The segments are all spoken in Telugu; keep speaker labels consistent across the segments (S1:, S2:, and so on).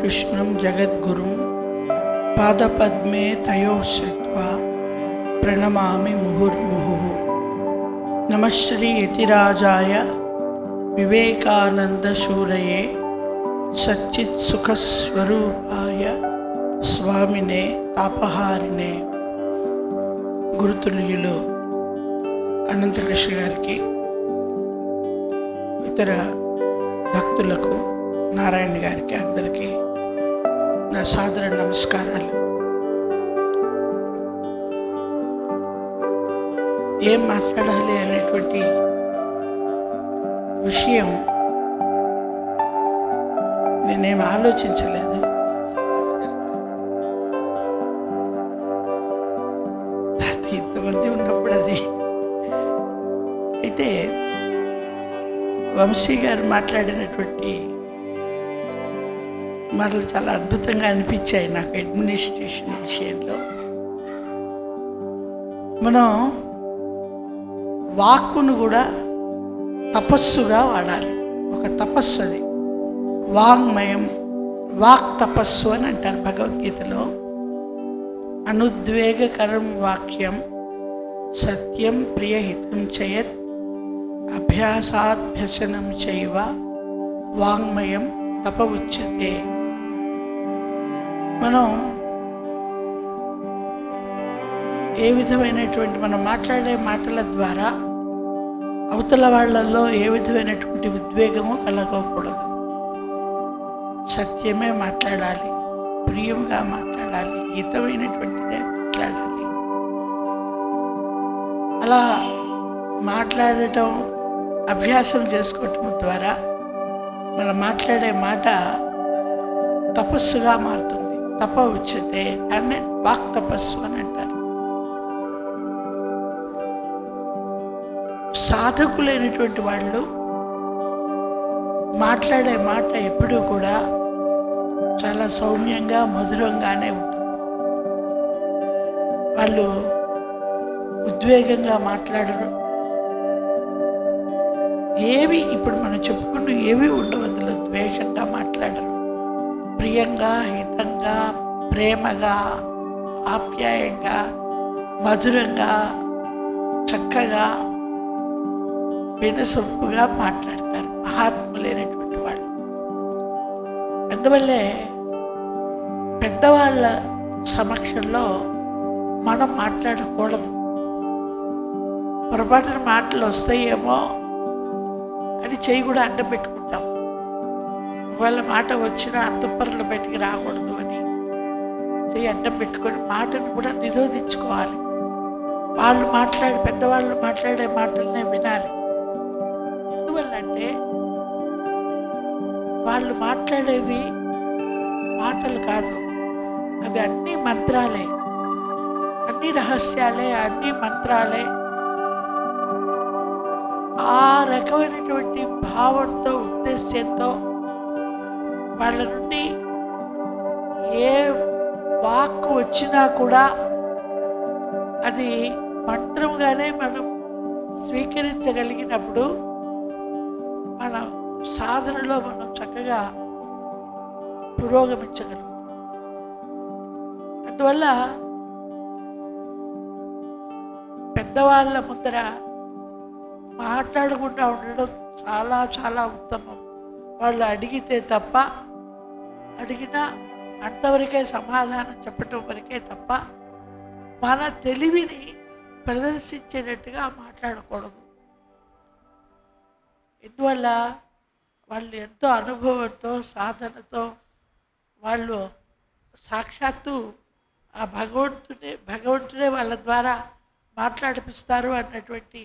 S1: कृष्णं जगद्गुरुं पादपद्मे तयोः श्रित्वा प्रणमामि मुहुर्मुहुः। नमः श्री यतिराजाय विवेकानंदशूरये सच्चित्सुखस्वरूपाय स्वामिने तापहारिणे। గురుతుల్యులు అనంతకృష్ణ గారికి, ఇతర భక్తులకు, నారాయణ గారికి అందరికీ నా సాదర నమస్కారాలు. ఏం మాట్లాడాలి అనేటువంటి విషయం నేనేం ఆలోచించలేదు. ఇంతమంది ఉన్నప్పుడు అది అయితే వంశీ గారు మాట్లాడినటువంటి మాటలు చాలా అద్భుతంగా అనిపించాయి నాకు. అడ్మినిస్ట్రేషన్ విషయంలో మనం వాక్కును కూడా తపస్సుగా వాడాలి. ఒక తపస్సు అది, వాంగ్మయం, వాక్ తపస్సు అని అంటారు భగవద్గీతలో. అనుద్వేగకరం వాక్యం సత్యం ప్రియహితం చయత్ అభ్యాసాభ్యసనం చైవ వాంగ్మయం తప ఉచ్యతే. మనం ఏ విధమైనటువంటి మనం మాట్లాడే మాటల ద్వారా అవతల వాళ్ళల్లో ఏ విధమైనటువంటి ఉద్వేగము కలగకూడదు. సత్యమే మాట్లాడాలి, ప్రియంగా మాట్లాడాలి, హితమైనటువంటిదే మాట్లాడాలి. అలా మాట్లాడటం అభ్యాసం చేసుకోవటం ద్వారా మనం మాట్లాడే మాట తపస్సుగా మారుతుంది. తప ఉచ్యతే, దాన్నే వాక్ తపస్సు అని అంటారు. సాధకులైనటువంటి వాళ్ళు మాట్లాడే మాట ఎప్పుడూ కూడా చాలా సౌమ్యంగా, మధురంగానే ఉంటుంది. వాళ్ళు ఉద్వేగంగా మాట్లాడరు. ఏవి ఇప్పుడు మనం చెప్పుకున్న ఏవి ఉండవు అందులో. ద్వేషంగా మాట్లాడరు. ప్రియంగా, హితంగా, ప్రేమగా, ఆప్యాయంగా, మధురంగా, చక్కగా, వినసొంపుగా మాట్లాడతారు మహాత్ములైనటువంటి వాళ్ళు. అందువల్లే పెద్దవాళ్ళ సమక్షంలో మనం మాట్లాడకూడదు. పొరపాటున మాటలు వస్తాయేమో అని చెయ్యి కూడా అడ్డం పెట్టుకుంటాం. ఒకవేళ మాట వచ్చినా అత్తుప్పరలు బయటికి రాకూడదు అని చెయ్యి అడ్డం పెట్టుకొని మాటను కూడా నిరోధించుకోవాలి. పెద్దవాళ్ళు మాట్లాడే మాటలనే వినాలి. ఎందువల్లంటే వాళ్ళు మాట్లాడేవి మాటలు కాదు, అవి అన్నీ మంత్రాలే, అన్ని రహస్యాలే, అన్ని మంత్రాలే. ఆ రకమైనటువంటి భావంతో, ఉద్దేశ్యంతో వాళ్ళ నుండి ఏ వాక్కు వచ్చినా కూడా అది మంత్రంగానే మనం స్వీకరించగలిగినప్పుడు మన సాధనలో మనం చక్కగా పురోగమించగలుగుతాం. అందువల్ల పెద్దవాళ్ళ ముందర మాట్లాడకుండా ఉండడం చాలా చాలా ఉత్తమం. వాళ్ళు అడిగితే తప్ప, అడిగినా అంతవరకే సమాధానం చెప్పటం వరకే తప్ప మన తెలివిని ప్రదర్శించేటట్టుగా మాట్లాడకూడదు. ఇందువల్ల వాళ్ళు ఎంతో అనుభవంతో, సాధనతో వాళ్ళు సాక్షాత్తు ఆ భగవంతుడే వాళ్ళ ద్వారా మాట్లాడిపిస్తారు అన్నటువంటి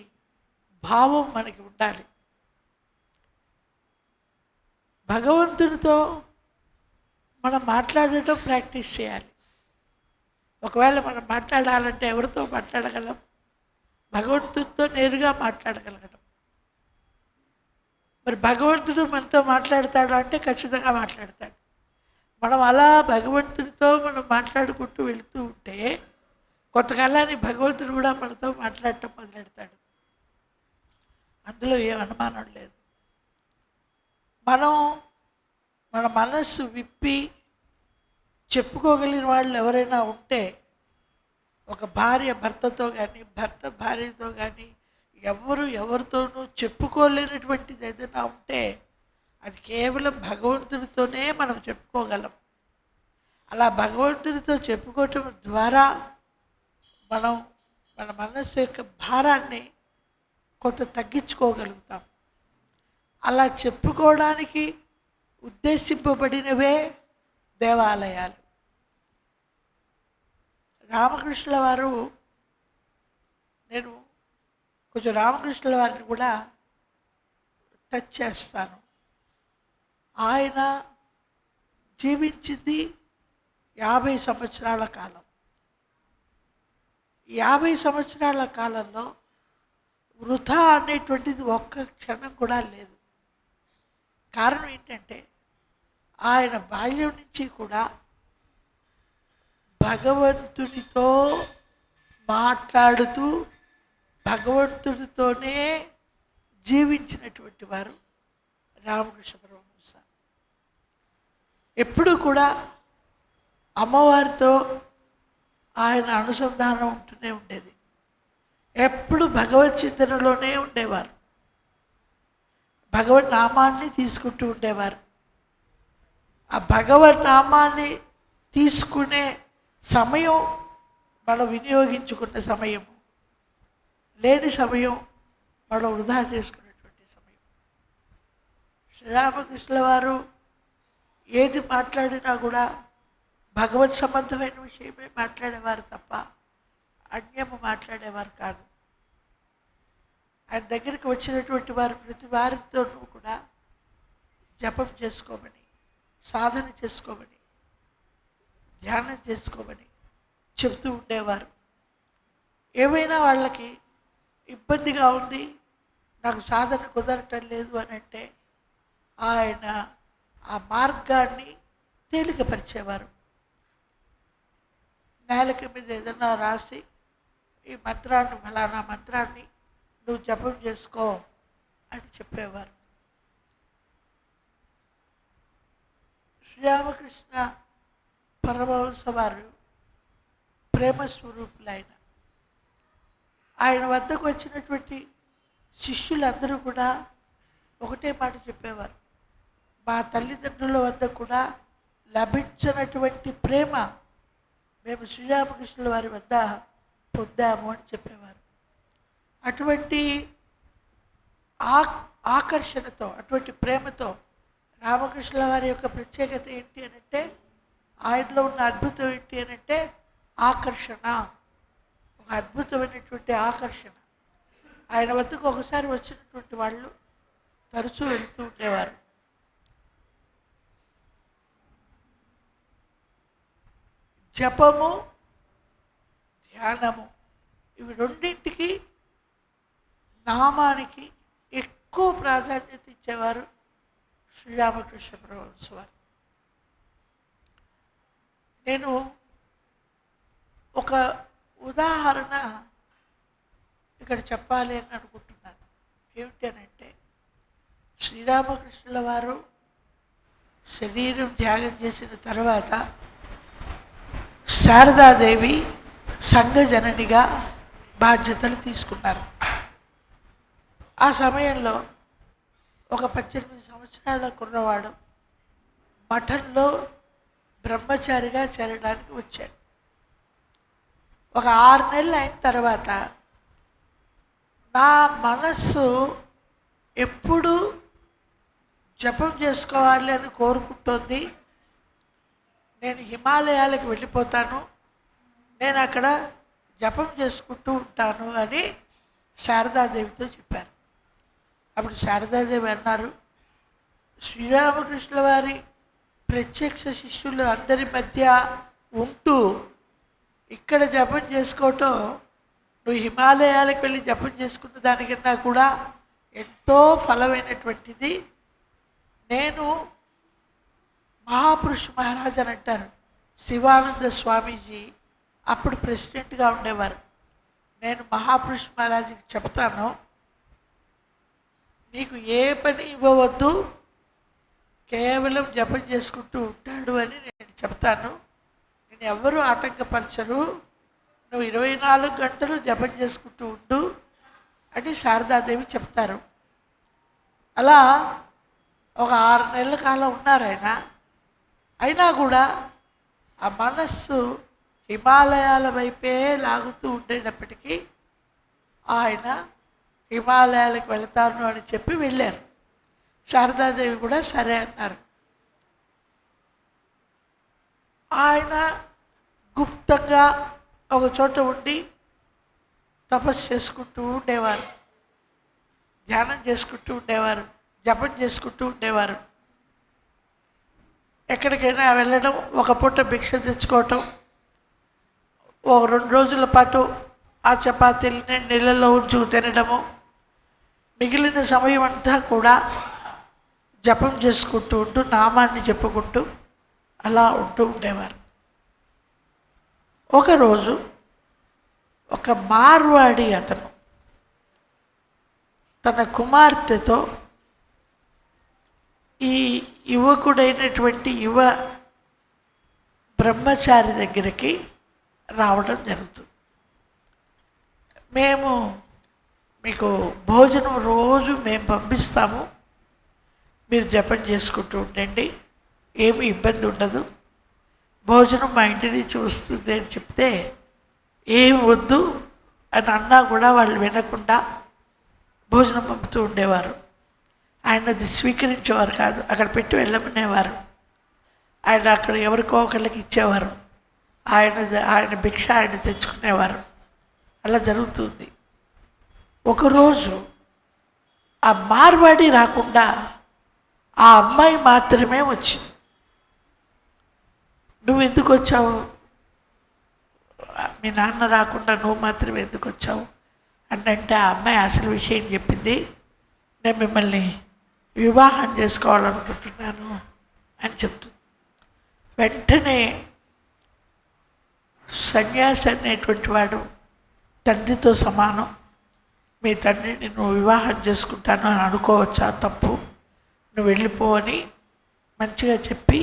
S1: భావం మనకి ఉండాలి. భగవంతునితో మనం మాట్లాడటం ప్రాక్టీస్ చేయాలి. ఒకవేళ మనం మాట్లాడాలంటే ఎవరితో మాట్లాడగలం? భగవంతునితో నేరుగా మాట్లాడగలగడం. మరి భగవంతుడు మనతో మాట్లాడతాడు అంటే ఖచ్చితంగా మాట్లాడతాడు. మనం అలా భగవంతునితో మనం మాట్లాడుకుంటూ వెళుతూ ఉంటే కొంతకాలాన్ని భగవంతుడు కూడా మనతో మాట్లాడటం మొదలెడతాడు. అందులో ఏం అనుమానం లేదు. మనం మన మనస్సు విప్పి చెప్పుకోగలిగిన వాళ్ళు ఎవరైనా ఉంటే, ఒక భార్య భర్తతో కానీ, భర్త భార్యతో కానీ, ఎవరితోనూ చెప్పుకోలేనటువంటిది ఏదైనా ఉంటే అది కేవలం భగవంతుడితోనే మనం చెప్పుకోగలం. అలా భగవంతుడితో చెప్పుకోవటం ద్వారా మనం మన మనస్సు యొక్క భారాన్ని కొంత తగ్గించుకోగలుగుతాం. అలా చెప్పుకోవడానికి ఉద్దేశింపబడినవే దేవాలయాలు. రామకృష్ణుల వారు, నేను కొంచెం రామకృష్ణుల వారిని కూడా టచ్ చేస్తాను. ఆయన జీవించింది 50 సంవత్సరాల కాలం. 50 సంవత్సరాల కాలంలో వృధా అనేటువంటిది ఒక్క క్షణం కూడా లేదు. కారణం ఏంటంటే ఆయన బాల్యం నుంచి కూడా భగవంతునితో మాట్లాడుతూ భగవంతుడితోనే జీవించినటువంటి వారు రామకృష్ణ పరమహంస. ఎప్పుడూ కూడా అమ్మవారితో ఆయన అనుసంధానం ఉంటూనే ఉండేది. ఎప్పుడు భగవత్ చింతనలోనే ఉండేవారు. భగవన్ నామాన్ని తీసుకుంటూ ఉండేవారు. ఆ భగవన్ నామాన్ని తీసుకునే సమయం మనం వినియోగించుకున్న సమయం, లేని సమయం మనం వృధా చేసుకునేటువంటి సమయం. శ్రీరామకృష్ణుల వారు ఏది మాట్లాడినా కూడా భగవత్ సంబంధమైన విషయమే మాట్లాడేవారు తప్ప అన్యము మాట్లాడేవారు కాదు. ఆయన దగ్గరికి వచ్చినటువంటి వారు ప్రతి వారితోనూ కూడా జపం చేసుకోమని, సాధన చేసుకోమని, ధ్యానం చేసుకోమని చెబుతూ ఉండేవారు. ఏమైనా వాళ్ళకి ఇబ్బందిగా ఉంది, నాకు సాధన కుదరటం లేదు అని అంటే ఆయన ఆ మార్గాన్ని తేలికపరిచేవారు. నేలక మీద ఏదైనా రాసి, ఈ మంత్రాన్ని, ఫలానా మంత్రాన్ని నువ్వు జపం చేసుకో అని చెప్పేవారు. శ్రీరామకృష్ణ పరమహంస వారు ప్రేమస్వరూపులైన ఆయన వద్దకు వచ్చినటువంటి శిష్యులందరూ కూడా ఒకటే మాట చెప్పేవారు, మా తల్లిదండ్రుల వద్ద కూడా లభించినటువంటి ప్రేమ మేము శ్రీరామకృష్ణుల వారి వద్ద పొందాము అని చెప్పేవారు. అటువంటి ఆకర్షణతో, అటువంటి ప్రేమతో రామకృష్ణుల వారి యొక్క ప్రత్యేకత ఏంటి అని అంటే, ఆయనలో ఉన్న అద్భుతం ఏంటి అని అంటే ఆకర్షణ, ఒక అద్భుతమైనటువంటి ఆకర్షణ. ఆయన వద్దకు ఒకసారి వచ్చినటువంటి వాళ్ళు తరచూ వెళుతూ ఉండేవారు. జపము, ధ్యానము, ఇవి రెండింటికి, నామానికి ఎక్కువ ప్రాధాన్యత ఇచ్చేవారు శ్రీరామకృష్ణ పరమహంస వారు. నేను ఒక ఉదాహరణ ఇక్కడ చెప్పాలి అని అనుకుంటున్నాను. ఏమిటి అని అంటే, శ్రీరామకృష్ణుల వారు శరీరం త్యాగం చేసిన తర్వాత శారదాదేవి సంఘజననిగా బాధ్యతలు తీసుకున్నారు. ఆ సమయంలో ఒక 18 సంవత్సరాల కుర్రవాడు మఠంలో బ్రహ్మచారిగా చేరడానికి వచ్చాడు. ఒక 6 నెలలు అయిన తర్వాత నా మనస్సు ఎప్పుడు జపం చేసుకోవాలి అని కోరుకుంటోంది, నేను హిమాలయాలకు వెళ్ళిపోతాను, నేను అక్కడ జపం చేసుకుంటూ ఉంటాను అని శారదాదేవితో చెప్పారు. అప్పుడు శారదాదేవి అన్నారు, శ్రీరామకృష్ణుల వారి ప్రత్యక్ష శిష్యులు అందరి మధ్య ఉంటూ ఇక్కడ జపం చేసుకోవటం, నువ్వు హిమాలయాలకు వెళ్ళి జపం చేసుకున్న దానికన్నా కూడా ఎంతో ఫలమైనటువంటిది. నేను మహాపురుష్ మహారాజ్ అని అంటారు, శివానంద స్వామీజీ అప్పుడు ప్రెసిడెంట్గా ఉండేవారు. నేను మహాపురుష్ మహారాజుకి చెప్తాను, నీకు ఏ పని ఇవ్వవద్దు, కేవలం జపం చేసుకుంటూ ఉంటాడు అని నేను చెప్తాను, ఎవరు ఆటంకపరచరు, నువ్వు 24 గంటలు జపం చేసుకుంటూ ఉండు అని శారదాదేవి చెప్తారు. అలా ఒక 6 నెలల కాలం ఉన్నారు ఆయన. అయినా కూడా ఆ మనస్సు హిమాలయాల వైపే లాగుతూ ఉండేటప్పటికీ ఆయన హిమాలయాలకు వెళతాను అని చెప్పి వెళ్ళారు. శారదాదేవి కూడా సరే అన్నారు. ఆయన గుప్తంగా ఒక చోట ఉండి తపస్సు చేసుకుంటూ ఉండేవారు, ధ్యానం చేసుకుంటూ ఉండేవారు, జపం చేసుకుంటూ ఉండేవారు. ఎక్కడికైనా వెళ్ళడం, ఒక పూట భిక్ష తెచ్చుకోవటం, ఓ 2 రోజుల పాటు ఆ చపాతీలని నీళ్ళలో ఉంచు తినడము, మిగిలిన సమయం అంతా కూడా జపం చేసుకుంటూ ఉంటూ నామాన్ని చెప్పుకుంటూ అలా ఉంటూ ఉండేవారు. ఒకరోజు ఒక మార్వాడి అతను తన కుమార్తెతో ఈ యువకుడైనటువంటి యువ బ్రహ్మచారి దగ్గరికి రావడం జరుగుతుంది. మేము మీకు భోజనం రోజు మేము పంపిస్తాము, మీరు జపం చేసుకుంటూ ఉండండి, ఏమీ ఇబ్బంది ఉండదు, భోజనం మా ఇంటి నుంచి వస్తుంది అని చెప్తే ఏం వద్దు అని అన్నా కూడా వాళ్ళు వినకుండా భోజనం పంపుతూ ఉండేవారు. ఆయన అది స్వీకరించేవారు కాదు, అక్కడ పెట్టి వెళ్ళమనేవారు. ఆయన అక్కడ ఎవరికో ఒకళ్ళకి ఇచ్చేవారు, ఆయన భిక్ష ఆయన తెచ్చుకునేవారు. అలా జరుగుతుంది. ఒకరోజు ఆ మార్వాడి రాకుండా ఆ అమ్మాయి మాత్రమే వచ్చింది. నువ్వు ఎందుకు వచ్చావు, మీ నాన్న రాకుండా నువ్వు మాత్రమే ఎందుకు వచ్చావు అంటే ఆ అమ్మాయి అసలు విషయం చెప్పింది. నేను మిమ్మల్ని వివాహం చేసుకోవాలనుకుంటున్నాను అని చెప్తుంది. వెంటనే సన్యాసి అనేటువంటి వాడు తండ్రితో సమానం, మీ తండ్రిని నువ్వు వివాహం చేసుకుంటాను అని అనుకోవచ్చా, తప్పు, నువ్వు వెళ్ళిపో అని మంచిగా చెప్పి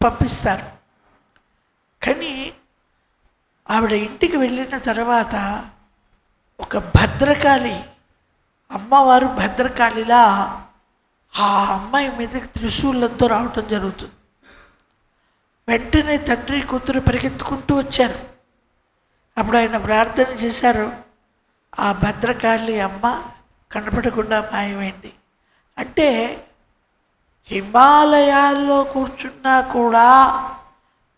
S1: పంపిస్తారు. కానీ ఆవిడ ఇంటికి వెళ్ళిన తర్వాత ఒక భద్రకాళి, అమ్మవారు భద్రకాళిలా ఆ అమ్మాయి మీదకి త్రిశూలంతో రావటం జరుగుతుంది. వెంటనే తండ్రి కూతురు పరిగెత్తుకుంటూ వచ్చారు. అప్పుడు ఆయన ప్రార్థన చేశారు, ఆ భద్రకాళి అమ్మ కనపడకుండా మాయమైంది. అంటే హిమాలయాల్లో కూర్చున్నా కూడా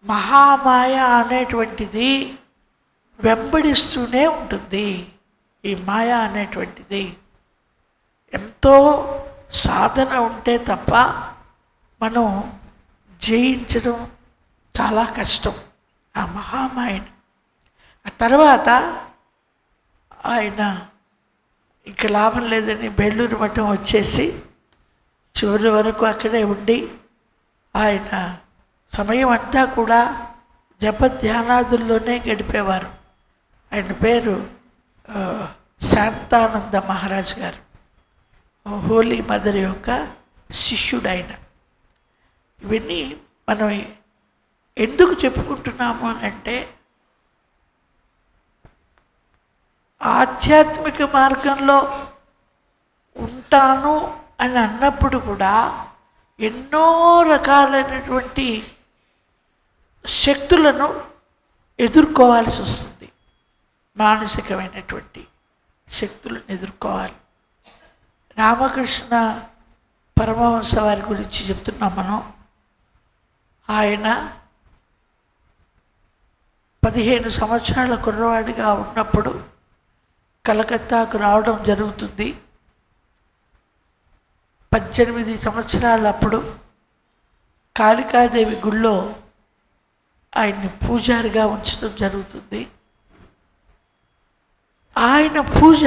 S1: మహామాయ అనేటువంటిది వెంబడిస్తూనే ఉంటుంది. ఈ మాయ అనేటువంటిది ఎంతో సాధన ఉంటే తప్ప మనం జయించడం చాలా కష్టం ఆ మహామాయని. ఆ తర్వాత ఆయన ఇంక లాభం లేదని బెల్లూరు మఠం వచ్చేసి చివరి వరకు అక్కడే ఉండి ఆయన సమయం అంతా కూడా జపధ్యానాదుల్లోనే గడిపేవారు. ఆయన పేరు శాంతానంద మహారాజ్ గారు, హోలీ మదర్ యొక్క శిష్యుడు ఆయన. ఇవన్నీ మనం ఎందుకు చెప్పుకుంటున్నాము అని అంటే, ఆధ్యాత్మిక మార్గంలో ఉంటాను అని అన్నప్పుడు కూడా ఎన్నో రకాలైనటువంటి శక్తులను ఎదుర్కోవాల్సి వస్తుంది. మానసికమైనటువంటి శక్తులను ఎదుర్కోవాలి. రామకృష్ణ పరమహంస వారి గురించి చెప్తున్నాం మనం. ఆయన 15 సంవత్సరాల కుర్రవాడిగా ఉన్నప్పుడు కలకత్తాకు రావడం జరుగుతుంది. 18 సంవత్సరాలప్పుడు కాళికాదేవి గుళ్ళో ఆయన్ని పూజారిగా ఉంచడం జరుగుతుంది. ఆయన పూజ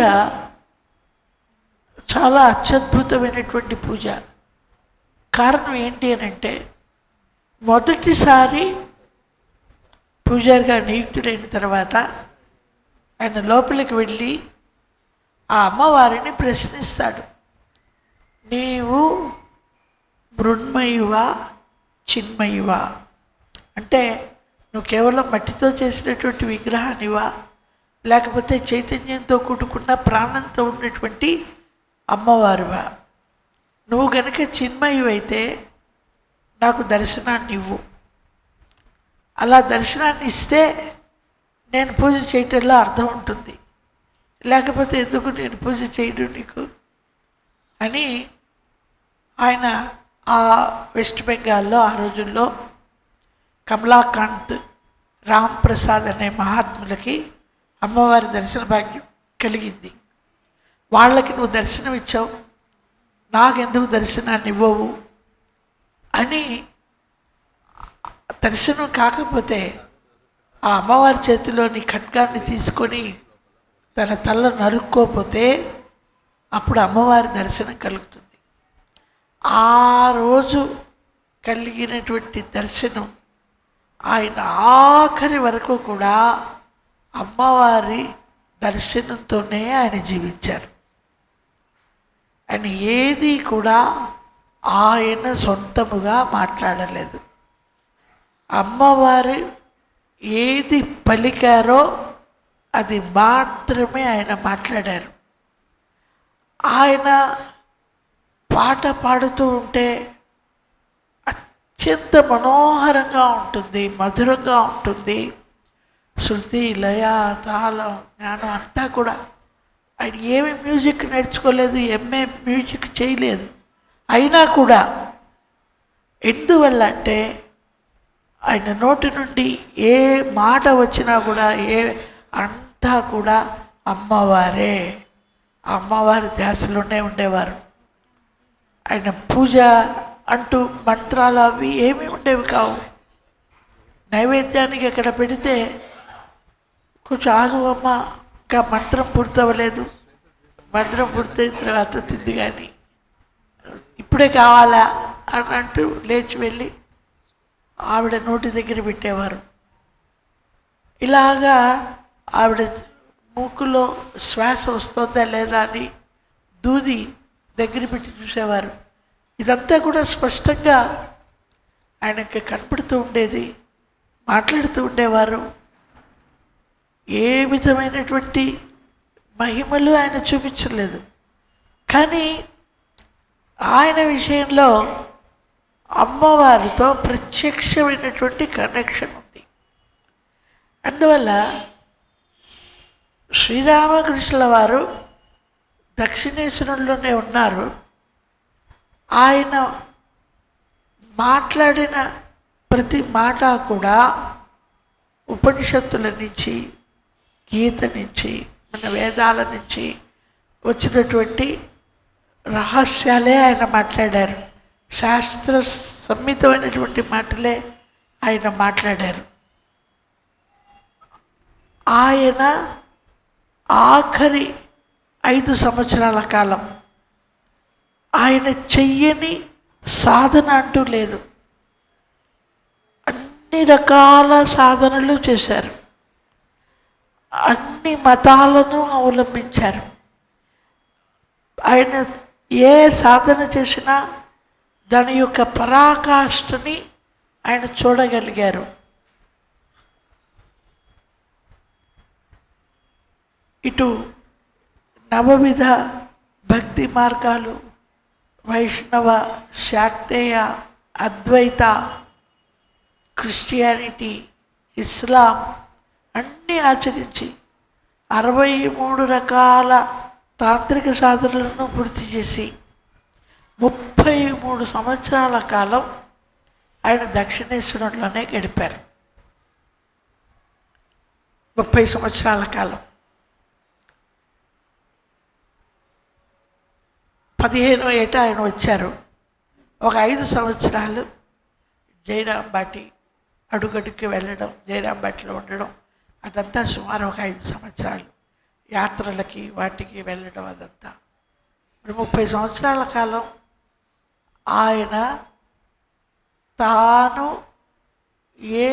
S1: చాలా అత్యద్భుతమైనటువంటి పూజ. కారణం ఏంటి అని అంటే, మొదటిసారి పూజారిగా నియుక్తుడైన తర్వాత ఆయన లోపలికి వెళ్ళి ఆ అమ్మవారిని ప్రశ్నిస్తాడు, నీవు మృన్మయువా చిన్మయువా, అంటే నువ్వు కేవలం మట్టితో చేసినటువంటి విగ్రహానివా, లేకపోతే చైతన్యంతో కూడుకున్న ప్రాణంతో ఉన్నటువంటి అమ్మవారివా? నువ్వు గనుక చిన్మయువైతే నాకు దర్శనాన్ని ఇవ్వు. అలా దర్శనాన్ని ఇస్తే నేను పూజ చేయటంలో అర్థం ఉంటుంది, లేకపోతే ఎందుకు నేను పూజ చేయడం నీకు అని ఆయన ఆ వెస్ట్ బెంగాల్లో ఆ రోజుల్లో కమలాకాంత్ రామ్ ప్రసాద్ అనే మహాత్ములకి అమ్మవారి దర్శన భాగ్యం కలిగింది. వాళ్ళకి నువ్వు దర్శనం ఇచ్చావు, నాకెందుకు దర్శనాన్ని ఇవ్వవు అని, దర్శనం కాకపోతే ఆ అమ్మవారి చేతిలోని ఖడ్గాన్ని తీసుకొని తన తల నరుక్కోపోతే అప్పుడు అమ్మవారి దర్శనం కలుగుతుంది. ఆ రోజు కలిగినటువంటి దర్శనం ఆయన ఆఖరి వరకు కూడా అమ్మవారి దర్శనంతోనే ఆయన జీవించారు. ఆయన ఏది కూడా ఆయన సొంతముగా మాట్లాడలేదు. అమ్మవారు ఏది పలికారో అది మాత్రమే ఆయన మాట్లాడారు. ఆయన పాట పాడుతూ ఉంటే అత్యంత మనోహరంగా ఉంటుంది, మధురంగా ఉంటుంది. శృతి, లయ, తాళం, జ్ఞానం అంతా కూడా. ఆయన ఏమి మ్యూజిక్ నేర్చుకోలేదు, ఎంఏ మ్యూజిక్ చేయలేదు. అయినా కూడా ఎందువల్ల అంటే ఆయన నోటి నుండి ఏ మాట వచ్చినా కూడా అంతా కూడా అమ్మవారే, అమ్మవారి ధ్యాసలోనే ఉండేవారు. ఆయన పూజ అంటూ మంత్రాలు అవి ఏమీ ఉండేవి కావు. నైవేద్యానికి అక్కడ పెడితే కొంచెం ఆగువమ్మ, ఇంకా మంత్రం పూర్తవ్వలేదు, మంత్రం పూర్తయిన తర్వాత తింది, కానీ ఇప్పుడే కావాలా అని అంటూ లేచి వెళ్ళి ఆవిడ నోటి దగ్గర పెట్టేవారు. ఇలాగా ఆవిడ మూకులో శ్వాస వస్తుందా లేదా అని దూది దగ్గర పెట్టి చూసేవారు. ఇదంతా కూడా స్పష్టంగా ఆయనకి కనపడుతూ ఉండేది, మాట్లాడుతూ ఉండేవారు. ఏ విధమైనటువంటి మహిమలు ఆయన చూపించలేదు. కానీ ఆయన విషయంలో అమ్మవారితో ప్రత్యక్షమైనటువంటి కనెక్షన్ ఉంది. అందువల్ల శ్రీరామకృష్ణుల వారు దక్షిణేశ్వరంలోనే ఉన్నారు. ఆయన మాట్లాడిన ప్రతి మాట కూడా ఉపనిషత్తుల నుంచి, గీత నుంచి, మన వేదాల నుంచి వచ్చినటువంటి రహస్యాలే ఆయన మాట్లాడారు. శాస్త్ర సమ్మితమైనటువంటి మాటలే ఆయన మాట్లాడారు. ఆయన ఆఖరి 5 సంవత్సరాల కాలం ఆయన చెయ్యని సాధన అంటూ లేదు. అన్ని రకాల సాధనలు చేశారు, అన్ని మతాలను అవలంబించారు. ఆయన ఏ సాధన చేసినా దాని యొక్క పరాకాష్ఠని ఆయన చూడగలిగారు. ఇటు నవవిధ భక్తి మార్గాలు, వైష్ణవ, శాక్తేయ, అద్వైత, క్రిస్టియానిటీ, ఇస్లాం అన్నీ ఆచరించి 63 రకాల తాంత్రిక సాధనలను పూర్తి చేసి 33 సంవత్సరాల కాలం ఆయన దక్షిణేశ్వరంలోనే గడిపారు. 30 సంవత్సరాల కాలం. 15వ ఏట ఆయన వచ్చారు. ఒక 5 సంవత్సరాలు జైరాంబాటి అడుగడుక్కి వెళ్ళడం, జైరాంబాటిలో ఉండడం, అదంతా సుమారు ఒక 5 సంవత్సరాలు యాత్రలకి వాటికి వెళ్ళడం, అదంతా 30 సంవత్సరాల కాలం ఆయన తాను ఏ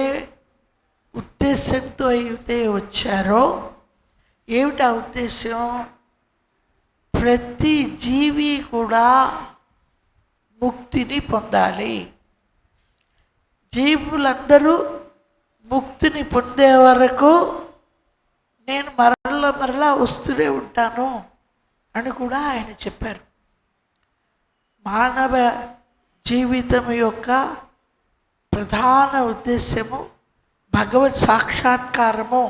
S1: ఉద్దేశంతో అయితే వచ్చారో, ఏమిటా ఉద్దేశం? ప్రతి జీవి కూడా ముక్తిని పొందాలి, జీవులందరూ ముక్తిని పొందే వరకు నేను మరలా వస్తూనే ఉంటాను అని కూడా ఆయన చెప్పారు. మానవ జీవితం యొక్క ప్రధాన ఉద్దేశ్యము భగవత్ సాక్షాత్కారము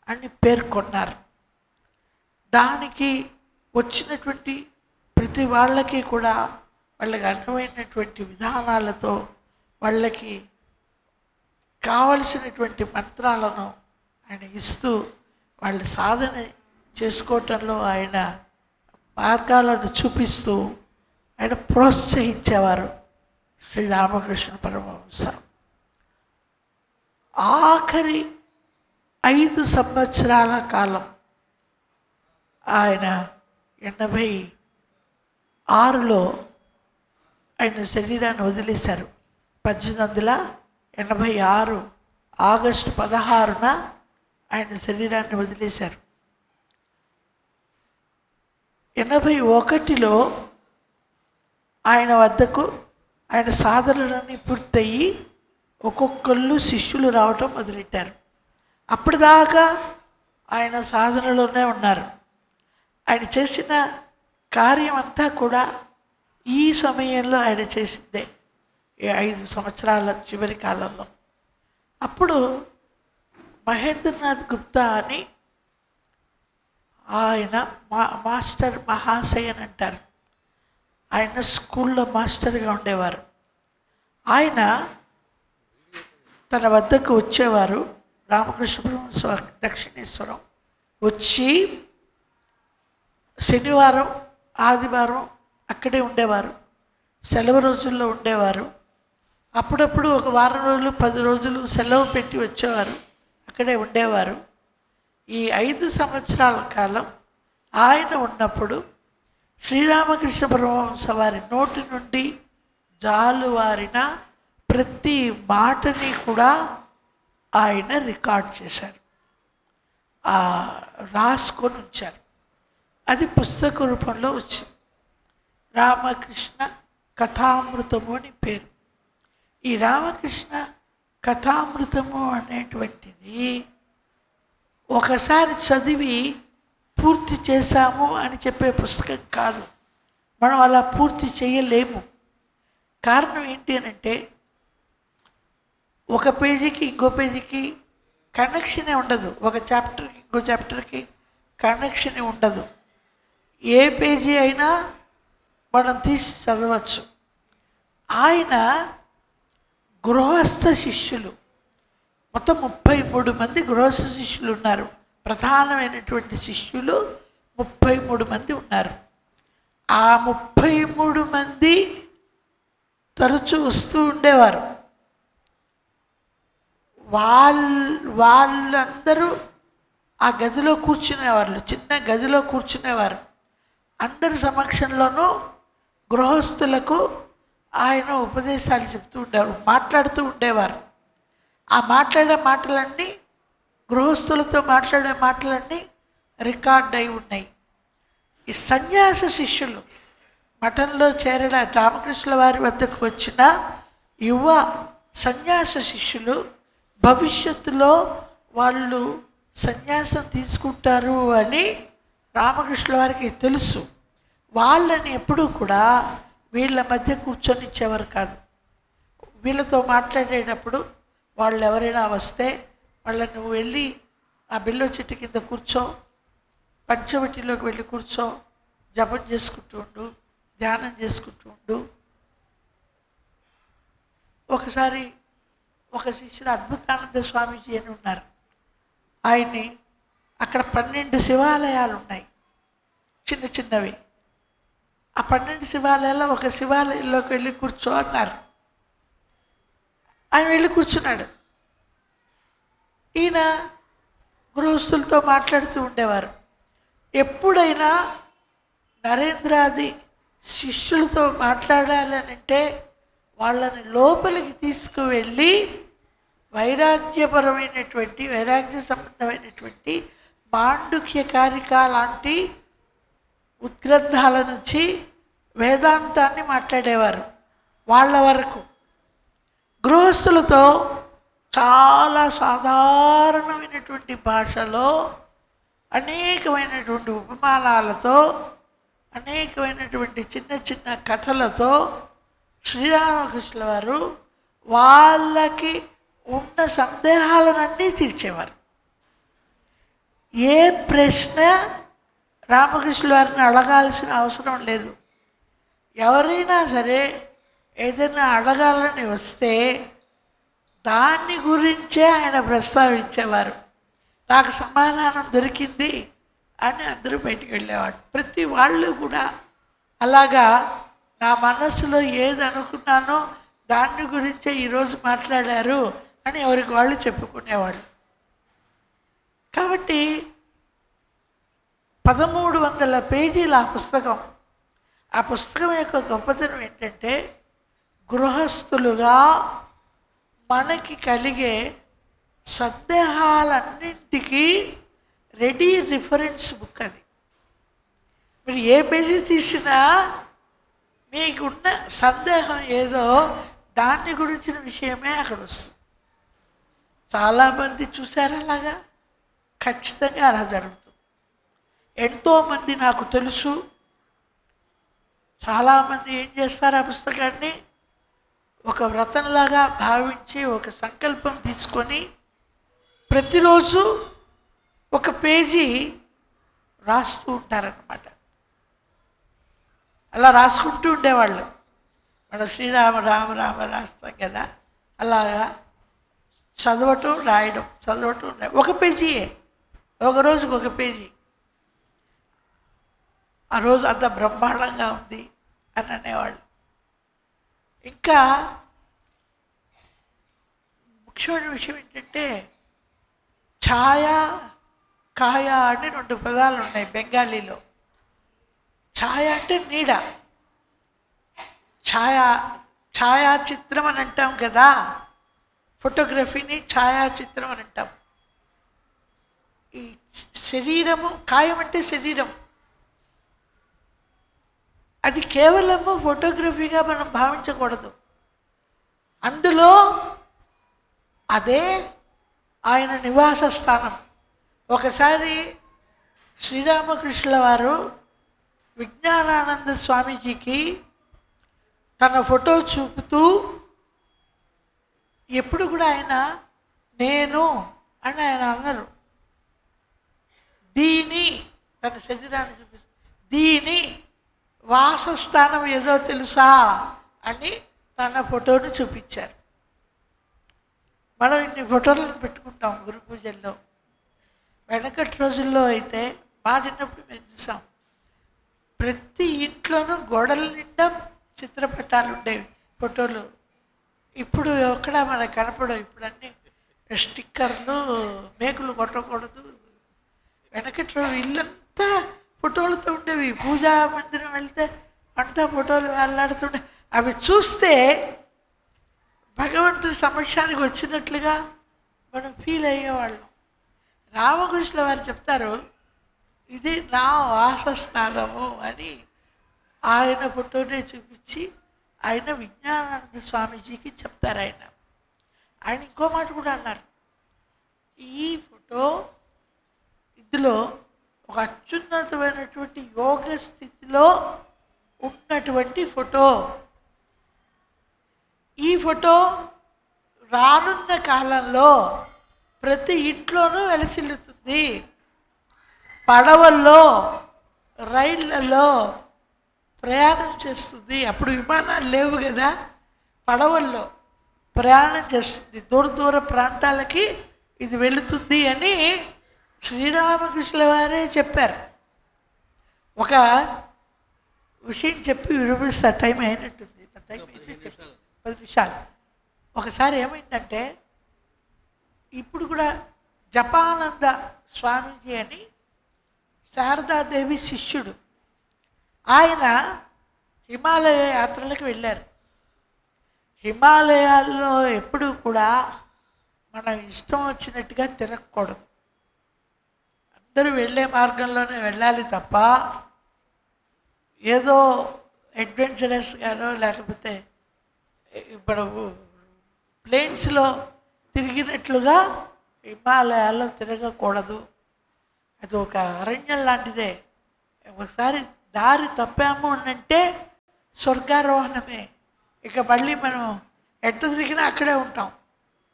S1: అని పేర్కొన్నారు. దానికి వచ్చినటువంటి ప్రతి వాళ్ళకి కూడా వాళ్ళకి అనువైనటువంటి విధానాలతో వాళ్ళకి కావలసినటువంటి మంత్రాలను ఆయన ఇస్తూ వాళ్ళు సాధన చేసుకోవటంలో ఆయన మార్గాలను చూపిస్తూ ఆయన ప్రోత్సహించేవారు శ్రీరామకృష్ణ పరమహంస. ఆఖరి 5 సంవత్సరాల కాలం ఆయన 86లో ఆయన శరీరాన్ని వదిలేశారు. 1886 ఆగస్టు 16న ఆయన శరీరాన్ని వదిలేశారు. 81లో ఆయన వద్దకు ఆయన సాధనలన్నీ పూర్తయి ఒక్కొక్కళ్ళు శిష్యులు రావటం మొదలెట్టారు. అప్పటిదాకా ఆయన సాధనలోనే ఉన్నారు. ఆయన చేసిన కార్యం అంతా కూడా ఈ సమయంలో ఆయన చేసిందే, 5 సంవత్సరాల చివరి కాలంలో. అప్పుడు మహేంద్రనాథ్ గుప్తా అని ఆయన మాస్టర్ మహాశయన్ అంటారు. ఆయన స్కూల్లో మాస్టర్గా ఉండేవారు. ఆయన తన వద్దకు వచ్చేవారు. రామకృష్ణ దక్షిణేశ్వరం వచ్చి శనివారం ఆదివారం అక్కడే ఉండేవారు. సెలవు రోజుల్లో ఉండేవారు. అప్పుడప్పుడు ఒక వారం రోజులు 10 రోజులు సెలవు పెట్టి వచ్చేవారు, అక్కడే ఉండేవారు. ఈ 5 సంవత్సరాల కాలం ఆయన ఉన్నప్పుడు శ్రీరామకృష్ణ పరమహంస వారి నోటి నుండి జాలువారిన ప్రతి మాటని కూడా ఆయన రికార్డ్ చేశారు, రాసుకొని ఉంచారు. అది పుస్తక రూపంలో వచ్చింది. రామకృష్ణ కథామృతము అని పేరు. ఈ రామకృష్ణ కథామృతము అనేటువంటిది ఒకసారి చదివి పూర్తి చేశాము అని చెప్పే పుస్తకం కాదు. మనం అలా పూర్తి చేయలేము. కారణం ఏంటి అనంటే ఒక పేజీకి ఇంకో పేజీకి కనెక్షనే ఉండదు. ఒక చాప్టర్కి ఇంకో చాప్టర్కి కనెక్షనే ఉండదు. ఏ పేజీ అయినా మనం తీసి చదవచ్చు. ఆయన గృహస్థ శిష్యులు మొత్తం 33 మంది గృహస్థ శిష్యులు ఉన్నారు. ప్రధానమైనటువంటి శిష్యులు 33 మంది ఉన్నారు. ఆ 33 మంది తరచూ వస్తూ ఉండేవారు. వాళ్ళందరూ ఆ గదిలో కూర్చునేవాళ్ళు, చిన్న గదిలో కూర్చునేవారు. అందరి సమక్షంలోనూ గృహస్థులకు ఆయన ఉపదేశాలు చెప్తూ ఉండేవారు, మాట్లాడుతూ ఉండేవారు. ఆ మాట్లాడే మాటలన్నీ గృహస్థులతో మాట్లాడే మాటలన్నీ రికార్డ్ అయి ఉన్నాయి. ఈ సన్యాస శిష్యులు మఠంలో చేరడ రామకృష్ణ వారి వద్దకు వచ్చిన యువ సన్యాస శిష్యులు భవిష్యత్తులో వాళ్ళు సన్యాసం తీసుకుంటారు అని రామకృష్ణ వారికి తెలుసు. వాళ్ళని ఎప్పుడూ కూడా వీళ్ళ మధ్య కూర్చొనిచ్చేవారు కాదు. వీళ్ళతో మాట్లాడేటప్పుడు వాళ్ళు ఎవరైనా వస్తే వాళ్ళని నువ్వు వెళ్ళి ఆ బిల్లో చెట్టు కింద కూర్చో, పంచవటిలోకి వెళ్ళి కూర్చో, జపం చేసుకుంటూ ఉండు, ధ్యానం చేసుకుంటూ ఉండు. ఒకసారి ఒక శిష్యుడు అద్భుతానంద స్వామీజీ అని ఉన్నారు. ఆయన్ని అక్కడ 12 శివాలయాలు ఉన్నాయి, చిన్న చిన్నవి. ఆ 12 శివాలయాల్లో ఒక శివాలయంలోకి వెళ్ళి కూర్చో అన్నారు. ఆయన వెళ్ళి కూర్చున్నాడు. ఈయన గృహస్థులతో మాట్లాడుతూ ఉండేవారు. ఎప్పుడైనా నరేంద్రాది శిష్యులతో మాట్లాడాలనంటే వాళ్ళని లోపలికి తీసుకువెళ్ళి వైరాగ్య సంబంధమైనటువంటి మాండుక్య కారిక లాంటి ఉద్గ్రంథాల నుంచి వేదాంతాన్ని మాట్లాడేవారు. వాళ్ళ వరకు గృహస్థులతో చాలా సాధారణమైనటువంటి భాషలో అనేకమైనటువంటి ఉపమానాలతో అనేకమైనటువంటి చిన్న చిన్న కథలతో శ్రీరామకృష్ణుల వారు వాళ్ళకి ఉన్న సందేహాలనన్నీ తీర్చేవారు. ఏ ప్రశ్న రామకృష్ణుల వారిని అడగాల్సిన అవసరం లేదు. ఎవరైనా సరే ఏదైనా అడగాలని వస్తే దాన్ని గురించే ఆయన ప్రస్తావించేవారు. నాకు సమాధానం దొరికింది అని అందరూ బయటికి వెళ్ళేవాడు. ప్రతి వాళ్ళు కూడా అలాగా నా మనస్సులో ఏది అనుకున్నానో దాన్ని గురించే ఈరోజు మాట్లాడారు అని ఎవరికి వాళ్ళు చెప్పుకునేవాళ్ళు. కాబట్టి 1300 పేజీల ఆ పుస్తకం. ఆ పుస్తకం యొక్క గొప్పతనం ఏంటంటే గృహస్థులుగా మనకి కలిగే సందేహాలన్నింటికీ రెడీ రిఫరెన్స్ బుక్ అది. మీరు ఏ పేజీ తీసినా మీకున్న సందేహం ఏదో దాన్ని గురించిన విషయమే అక్కడ వస్తుంది. చాలామంది చూశారు అలాగా. ఖచ్చితంగా అలా జరుగుతుంది. ఎంతోమంది నాకు తెలుసు, చాలామంది ఏం చేస్తారు, ఆ పుస్తకాన్ని ఒక వ్రతంలాగా భావించి ఒక సంకల్పం తీసుకొని ప్రతిరోజు ఒక పేజీ రాస్తూ ఉంటారన్నమాట. అలా రాసుకుంటూ ఉండేవాళ్ళు. మన శ్రీరామ రామ రామ రాస్తాం కదా, అలాగా చదవటం రాయడం ఒక పేజీయే, ఒక రోజుకి ఒక పేజీ. ఆ రోజు అంత బ్రహ్మాండంగా ఉంది అని అనేవాళ్ళు. ఇంకా ముఖ్యమైన విషయం ఏంటంటే ఛాయా కాయా అని 2 పదాలు ఉన్నాయి బెంగాలీలో. ఛాయ అంటే నీడ, ఛాయాచిత్రం అని అంటాం కదా, ఫోటోగ్రఫీని ఛాయాచిత్రం అని అంటాం. ఈ శరీరము, కాయం అంటే శరీరం, అది కేవలము ఫోటోగ్రఫీగా మనం భావించకూడదు. అందులో అదే ఆయన నివాస స్థానం. ఒకసారి శ్రీరామకృష్ణుల వారు విజ్ఞానానంద స్వామీజీకి తన ఫోటో చూపుతూ, ఎప్పుడు కూడా ఆయన నేను అని ఆయన అన్నారు. దీని తన శరీరాన్ని చూపిస్తూ దీని వాసస్థానం ఏదో తెలుసా అని తన ఫోటోను చూపించారు. మనం ఇన్ని ఫోటోలను పెట్టుకుంటాం గురు పూజల్లో. వెనకటి రోజుల్లో అయితే మా చిన్నప్పుడు మేము చూసాం, ప్రతి ఇంట్లోనూ గోడల నిండా చిత్రపటాలు ఉండేవి, ఫోటోలు. ఇప్పుడు ఎక్కడ మనకు కనపడవు. ఇప్పుడు అన్నీ స్టిక్కర్లు, మేకులు కొట్టకూడదు. వెనకటి రోజు ఇల్లంతా ఫోటోలతో ఉండేవి. పూజా మందిరం వెళ్తే అంతా ఫోటోలు వేలాడుతుండే. అవి చూస్తే భగవంతుడి సమక్షానికి వచ్చినట్లుగా మనం ఫీల్ అయ్యేవాళ్ళం. రామకృష్ణుల వారు చెప్తారు, ఇది నా వాసస్థానము అని ఆయన ఫోటోనే చూపించి ఆయన విజ్ఞానానంద స్వామీజీకి చెప్తారు. ఆయన ఇంకో మాట కూడా అన్నారు, ఈ ఫోటో ఇందులో ఒక అత్యున్నతమైనటువంటి యోగ స్థితిలో ఉన్నటువంటి ఫోటో. ఈ ఫోటో రానున్న కాలంలో ప్రతి ఇంట్లోనూ వెలసిల్లుతుంది. పడవల్లో, రైళ్లలో ప్రయాణం చేస్తుంది. అప్పుడు విమానాలు లేవు కదా, పడవల్లో ప్రయాణం చేస్తుంది. దూర ప్రాంతాలకి ఇది వెళుతుంది అని శ్రీరామకృష్ణుల వారే చెప్పారు. ఒక విషయం చెప్పి వినిపిస్తా, టైం అయినట్టుంది. టైం 10 నిమిషాలు. ఒకసారి ఏమైందంటే, ఇప్పుడు కూడా జపానంద స్వామీజీ అని శారదాదేవి శిష్యుడు, ఆయన హిమాలయ యాత్రలకు వెళ్ళారు. హిమాలయాల్లో ఎప్పుడూ కూడా మనం ఇష్టం వచ్చినట్టుగా తిరగకూడదు. అందరూ వెళ్ళే మార్గంలోనే వెళ్ళాలి తప్ప ఏదో అడ్వెంచరస్గానో లేకపోతే ఇప్పుడు ప్లేన్స్లో తిరిగినట్లుగా హిమాలయాల్లో తిరగకూడదు. అది ఒక అరణ్యం లాంటిదే. ఒకసారి దారి తప్పాము అంటే స్వర్గారోహణమే. ఇక మళ్ళీ మనం ఎంత తిరిగినా అక్కడే ఉంటాం,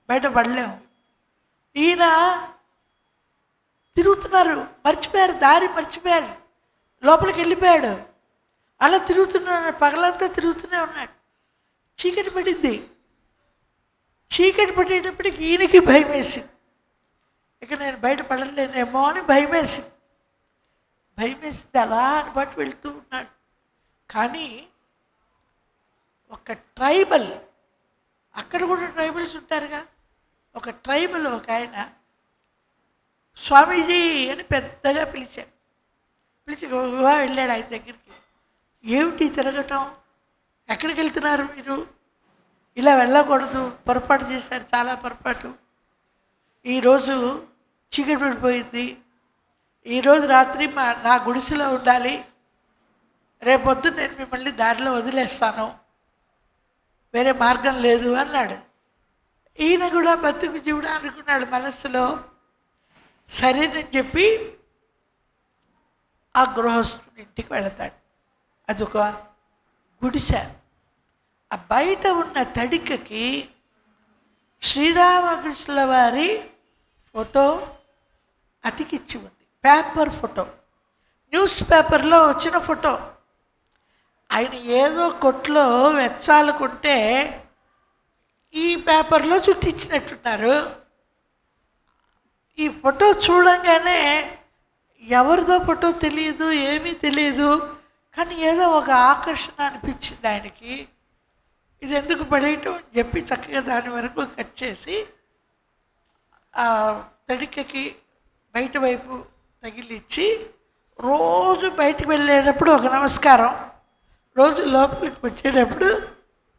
S1: బయట పడలేము. ఈయన తిరుగుతున్నారు, మర్చిపోయారు, దారి మర్చిపోయారు, లోపలికి వెళ్ళిపోయాడు. అలా తిరుగుతున్నాడు, పగలంతా తిరుగుతూనే ఉన్నాడు. చీకటి పడింది. చీకటి పడేటప్పటికి ఈయనకి భయం వేసింది. ఇక నేను బయట పడలేనేమో అని భయం వేసింది. అలా బట్టి వెళ్తూ ఉన్నాడు. కానీ ఒక ట్రైబల్, అక్కడ కూడా ట్రైబల్స్ ఉంటారుగా, ఒక ట్రైబల్ ఒక ఆయన స్వామీజీ అని పెద్దగా పిలిచాడు. పిలిచి వెళ్ళాడు ఆయన దగ్గరికి. ఏమిటి తిరగటం, ఎక్కడికి వెళ్తున్నారు మీరు, ఇలా వెళ్ళకూడదు, పొరపాటు చేశారు, చాలా పొరపాటు. ఈరోజు చీకటి పడిపోయింది, ఈరోజు రాత్రి నా గుడిసెలో ఉండాలి, రేపొద్దు నేను మిమ్మల్ని దారిలో వదిలేస్తాను, వేరే మార్గం లేదు అన్నాడు. ఈయన కూడా బతుకు జీవుడు అనుకున్నాడు మనస్సులో. సరేనని చెప్పి ఆ గృహస్థుని ఇంటికి వెళతాడు. అదొక గుడిసె. ఆ బయట ఉన్న తడికకి శ్రీరామకృష్ణుల వారి ఫోటో అతికిచ్చి ఉంది. పేపర్ ఫోటో, న్యూస్ పేపర్లో వచ్చిన ఫోటో. ఆయన ఏదో కొట్లో వెచ్చాలకుంటే ఈ పేపర్లో చుట్టించినట్టున్నారు. ఈ ఫోటో చూడంగానే ఎవరిదో ఫోటో తెలియదు, ఏమీ తెలియదు, కానీ ఏదో ఒక ఆకర్షణ అనిపించింది ఆయనకి. ఇది ఎందుకు పడేయటం అని చెప్పి చక్కగా దాని వరకు కట్ చేసి ఆ తడికకి బయట వైపు తగిలిచ్చి రోజు బయటకు వెళ్ళేటప్పుడు ఒక నమస్కారం, రోజు లోపలికి వచ్చేటప్పుడు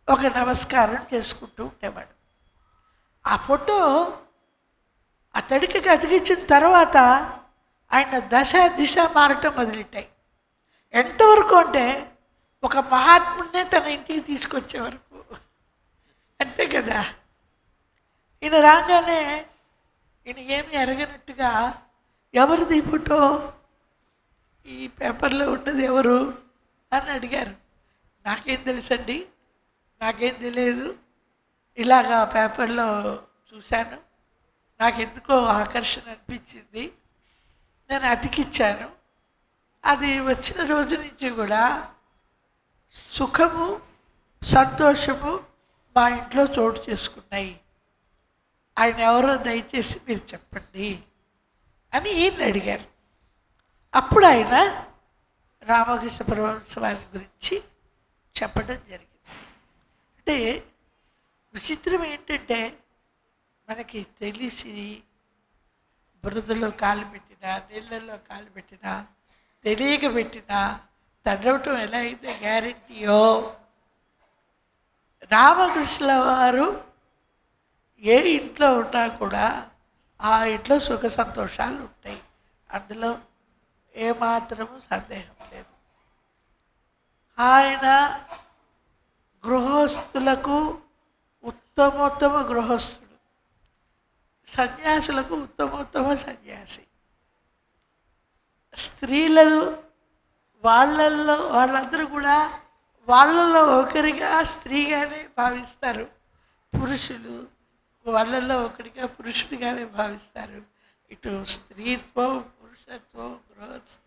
S1: ఒక నమస్కారం చేసుకుంటూ ఉండేవాడు. ఆ ఫోటో ఆ తడికకి అతికించిన తర్వాత ఆయన దశ దిశ మారటం మొదలెట్టాయి. ఎంతవరకు అంటే ఒక మహాత్ముడినే తన ఇంటికి తీసుకొచ్చే వరకు. అంతే కదా. ఈయన రాగానే ఈయన ఏమి ఎరగనట్టుగా ఎవరిది ఫోటో, ఈ పేపర్లో ఉన్నది ఎవరు అని అడిగారు. నాకేం తెలుసండి, నాకేం తెలియదు, ఇలాగా పేపర్లో చూశాను, నాకెందుకో ఆకర్షణ అనిపించింది, నేను అతికిచ్చాను. అది వచ్చిన రోజు నుంచి కూడా సుఖము సంతోషము మా ఇంట్లో చోటు చేసుకున్నాయి. ఆయన ఎవరో దయచేసి మీరు చెప్పండి అని ఈయన అడిగారు. అప్పుడు ఆయన రామకృష్ణ పరమహంస వారి గురించి చెప్పడం జరిగింది. అంటే విచిత్రం ఏంటంటే, మనకి తెలిసి బురదలో కాలు పెట్టినా, నీళ్ళల్లో కాలు పెట్టినా, తెలియక పెట్టినా తడవటం ఎలా అయితే గ్యారెంటీయో, రామకృష్ణుల వారు ఏ ఇంట్లో ఉన్నా కూడా ఆ ఇంట్లో సుఖ సంతోషాలు ఉంటాయి. అందులో ఏమాత్రము సందేహం లేదు. ఆయన గృహస్థులకు ఉత్తమోత్తమ గృహస్థుడు, సన్యాసులకు ఉత్తమోత్తమ సన్యాసి. స్త్రీలను వాళ్ళందరూ కూడా వాళ్ళల్లో ఒకరిగా స్త్రీగానే భావిస్తారు. పురుషులు వాళ్ళల్లో ఒకరిగా పురుషుడిగానే భావిస్తారు. ఇటు స్త్రీత్వం, పురుషత్వం, గృహస్థ,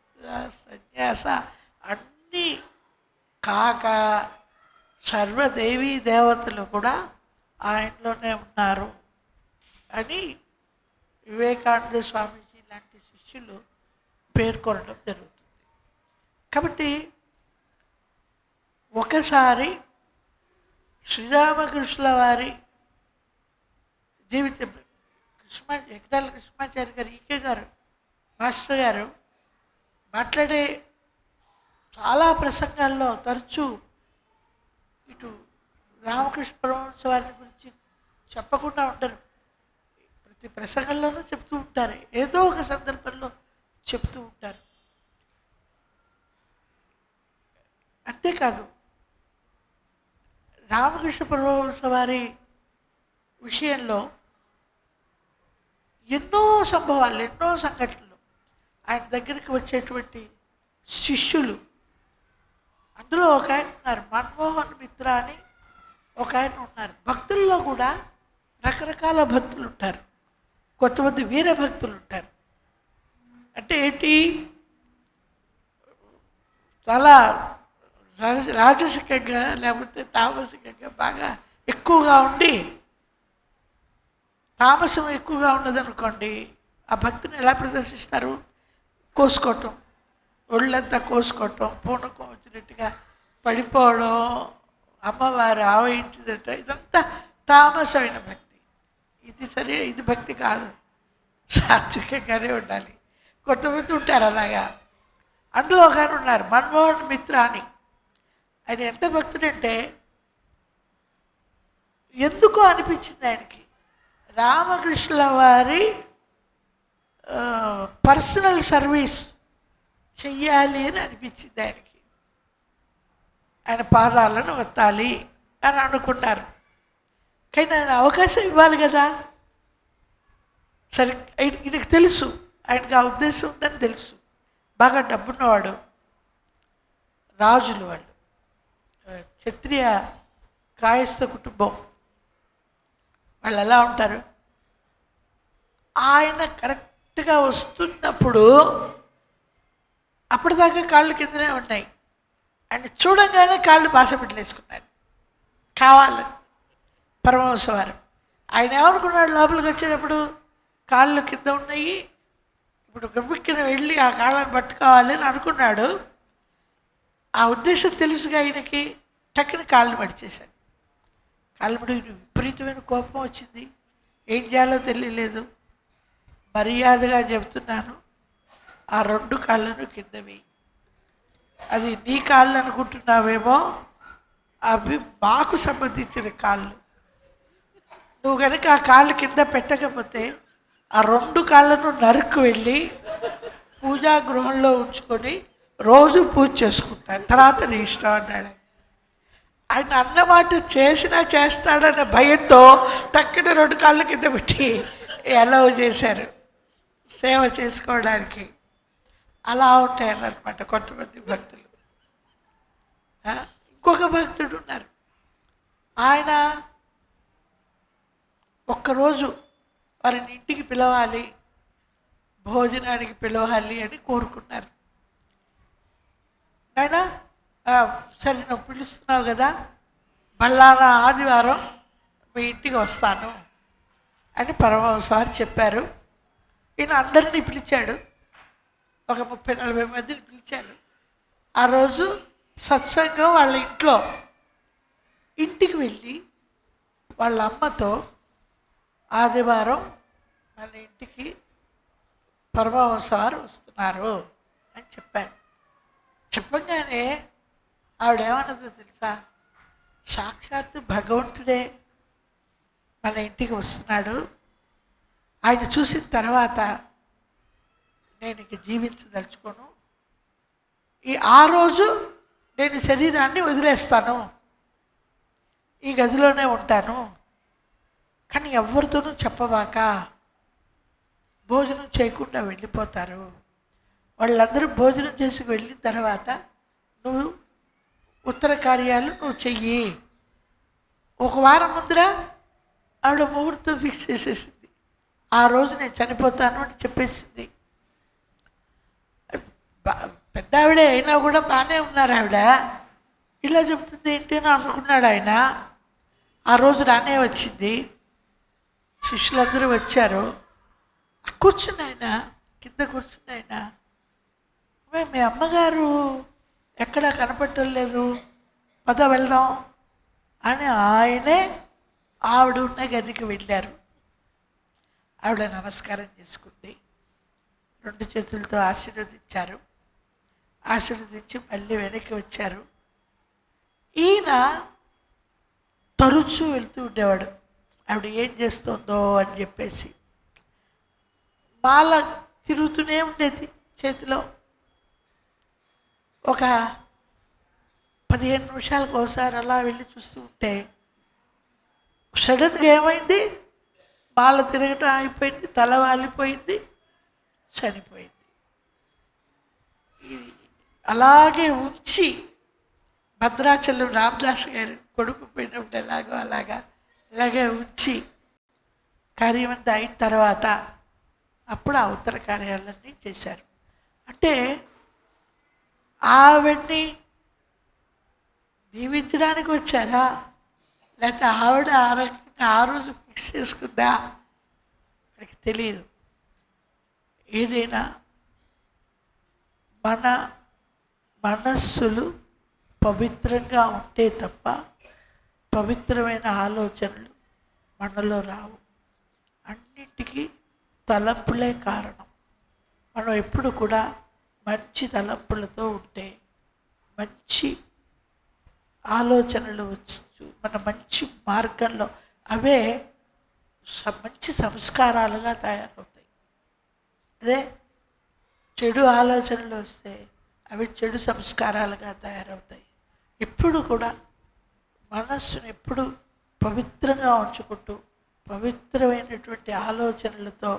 S1: సన్యాస అన్నీ కాక సర్వదేవీ దేవతలు కూడా ఆయనలోనే ఉన్నారు అని వివేకానంద స్వామీజీ లాంటి శిష్యులు పేర్కొనడం జరుగుతుంది. కాబట్టి ఒకసారి శ్రీరామకృష్ణుల వారి జీవితం ఎకటాల కృష్ణమాచారి గారు, ఈకే గారు, మాస్టర్ గారు మాట్లాడే చాలా ప్రసంగాల్లో తరచూ ఇటు రామకృష్ణ పరమహంస వారి గురించి చెప్పకుండా ఉండరు. ప్రతి ప్రసంగంలోనూ చెప్తూ ఉంటారు, ఏదో ఒక సందర్భంలో చెప్తూ ఉంటారు. అంతేకాదు, రామకృష్ణ పరమహంస వారి విషయంలో ఎన్నో సంభవాలు, ఎన్నో సంఘటనలు. ఆయన దగ్గరికి వచ్చేటువంటి శిష్యులు, అందులో ఒక ఆయన ఉన్నారు, మన్మోహన్ మిత్ర అని ఒక ఆయన ఉన్నారు. భక్తుల్లో కూడా రకరకాల భక్తులు ఉంటారు. కొంతమంది వీర భక్తులు ఉంటారు. అంటే ఏంటి, చాలా రాజసికంగా లేకపోతే తామసికంగా బాగా ఎక్కువగా ఉండి, తామసం ఎక్కువగా ఉన్నదనుకోండి, ఆ భక్తిని ఎలా ప్రదర్శిస్తారు? కోసుకోవటం, ఒళ్ళంతా కోసుకోవటం, పూనకం వచ్చినట్టుగా పడిపోవడం, అమ్మవారు ఆవహించిందట, ఇదంతా తామసమైన భక్తి. ఇది సరే, ఇది భక్తి కాదు, సాత్వికంగానే ఉండాలి. కొంతమంది ఉంటారు అలాగా. అందులో ఒక ఆయన ఉన్నారు, మన్మోహన్ మిత్ర అని. ఆయన ఎంత భక్తుడంటే, ఎందుకో అనిపించింది ఆయనకి రామకృష్ణుల వారి పర్సనల్ సర్వీస్ చెయ్యాలి అని అనిపించింది ఆయనకి. ఆయన పాదాలను వత్తాలి అని అనుకున్నారు. కానీ ఆయన అవకాశం ఇవ్వాలి కదా. సరే, ఈయనకి తెలుసు, ఆయనకు ఆ ఉద్దేశం ఉందని తెలుసు. బాగా డబ్బున్నవాడు, రాజులు వాళ్ళు, క్షత్రియ కాయస్థ కుటుంబం. వాళ్ళు ఎలా ఉంటారు, ఆయన కరెక్ట్గా వస్తున్నప్పుడు అప్పటిదాకా కాళ్ళు కిందనే ఉన్నాయి, ఆయన చూడంగానే కాళ్ళు భాష పెట్టలేసుకున్నాడు కావాలని. పరమహంస వారు ఆయన ఏమనుకున్నాడు, లోపలికి వచ్చేటప్పుడు కాళ్ళు కింద ఉన్నాయి, ఇప్పుడు గమ్మిక్కిన వెళ్ళి ఆ కాళ్ళని పట్టుకోవాలి అని అనుకున్నాడు. ఆ ఉద్దేశం తెలుసుగా ఆయనకి. టక్కున కాళ్ళు పడిచేశాడు. కాళ్ళు పడి విపరీతమైన కోపం వచ్చింది. ఏం చేయాలో తెలియలేదు. మర్యాదగా చెబుతున్నాను, ఆ 2 కాళ్ళను కింద వేయి. అది నీ కాళ్ళు అనుకుంటున్నావేమో, అవి మాకు సంబంధించిన కాళ్ళు. నువ్వు కనుక ఆ కాళ్ళు కింద పెట్టకపోతే ఆ 2 కాళ్ళను నరుకు వెళ్ళి పూజా గృహంలో ఉంచుకొని రోజు పూజ చేసుకుంటాను, తర్వాత నీ ఇష్టం అన్నాడు. ఆయన అన్నమాట చేసినా చేస్తాడన్న భయంతో టక్కున 2 కాళ్ళ కింద పెట్టి అలౌ చేశారు సేవ చేసుకోవడానికి. అలా ఉంటాయన్నమాట కొంతమంది భక్తులు. ఇంకొక భక్తుడు ఉన్నారు, ఆయన ఒక్కరోజు వారిని ఇంటికి పిలవాలి, భోజనానికి పిలవాలి అని కోరుకున్నారు. నాయనా, సరే నువ్వు పిలుస్తున్నావు కదా, మళ్ళా ఆదివారం మీ ఇంటికి వస్తాను అని పరమహంస వారు చెప్పారు. ఈయన అందరినీ పిలిచాడు, ఒక 30-40 మందిని పిలిచాడు. ఆ రోజు సత్సంగం వాళ్ళ ఇంటికి వెళ్ళి వాళ్ళ అమ్మతో, ఆదివారం మన ఇంటికి పరమహంస వారు వస్తున్నారు అని చెప్పాడు. చెప్పగానే ఆవిడేమన్నదో తెలుసా, సాక్షాత్తు భగవంతుడే మన ఇంటికి వస్తున్నాడు, ఆయన చూసిన తర్వాత నేను ఇంక జీవించదలుచుకోను, ఆ రోజు నేను శరీరాన్ని వదిలేస్తాను, ఈ గదిలోనే ఉంటాను, కానీ ఎవరితోనూ చెప్పబాక, భోజనం చేయకుండా వెళ్ళిపోతారు, వాళ్ళందరూ భోజనం చేసి వెళ్ళిన తర్వాత నువ్వు ఉత్తర కార్యాలు నువ్వు చెయ్యి. ఒక వారం ముందర ఆవిడ ముహూర్తం ఫిక్స్ చేసేసింది, ఆ రోజు నేను చనిపోతాను అని చెప్పేసింది. పెద్ద ఆవిడే అయినా కూడా బాగానే ఉన్నారు ఆవిడ, ఇలా చెప్తుంది ఏంటి అని అనుకున్నాడు ఆయన. ఆ రోజు రానే వచ్చింది, శిష్యులందరూ వచ్చారు. కూర్చుని ఆయన కింద కూర్చుని ఆయన, మీ అమ్మగారు ఎక్కడా కనపడటం లేదు, పద వెళ్దాం అని ఆయనే ఆవిడ ఉన్న గదికి వెళ్ళారు. ఆవిడ నమస్కారం చేసుకుంది, 2 చేతులతో ఆశీర్వదించారు. ఆశీర్వదించి మళ్ళీ వెనక్కి వచ్చారు. ఈయన తరచూ వెళ్తూ ఉండేవాడు, ఆవిడ ఏం చేస్తుందో అని చెప్పేసి. మాల తిరుగుతూనే ఉండేది చేతిలో. ఒక 15 నిమిషాలకు ఒకసారి అలా వెళ్ళి చూస్తూ ఉంటే సడన్గా ఏమైంది, మాల తిరగటం అయిపోయింది, తల వాలిపోయింది, చనిపోయింది. అలాగే ఉంచి భద్రాచలం రామదాస్ గారు కొడుకు పోయినప్పుడు ఎలాగో అలాగే ఉంచి కార్యమంతా అయిన తర్వాత అప్పుడు ఆ ఉత్తర కార్యాలన్నీ చేశారు. అంటే ఆవిడ్ని దీవించడానికి వచ్చారా, లేకపోతే ఆవిడ ఆ రోజు ఫిక్స్ చేసుకుందా మనకి తెలియదు. ఏదైనా మన మనస్సులు పవిత్రంగా ఉంటే తప్ప పవిత్రమైన ఆలోచనలు మనలో రావు. అన్నింటికీ తలంపులే కారణం. మనం ఎప్పుడు కూడా మంచి తలంపులతో ఉంటే మంచి ఆలోచనలు వచ్చు, మన మంచి మార్గంలో అవే మంచి సంస్కారాలుగా తయారవుతాయి. అదే చెడు ఆలోచనలు వస్తే అవి చెడు సంస్కారాలుగా తయారవుతాయి. ఎప్పుడు కూడా మనస్సును ఎప్పుడు పవిత్రంగా ఉంచుకుంటూ పవిత్రమైనటువంటి ఆలోచనలతో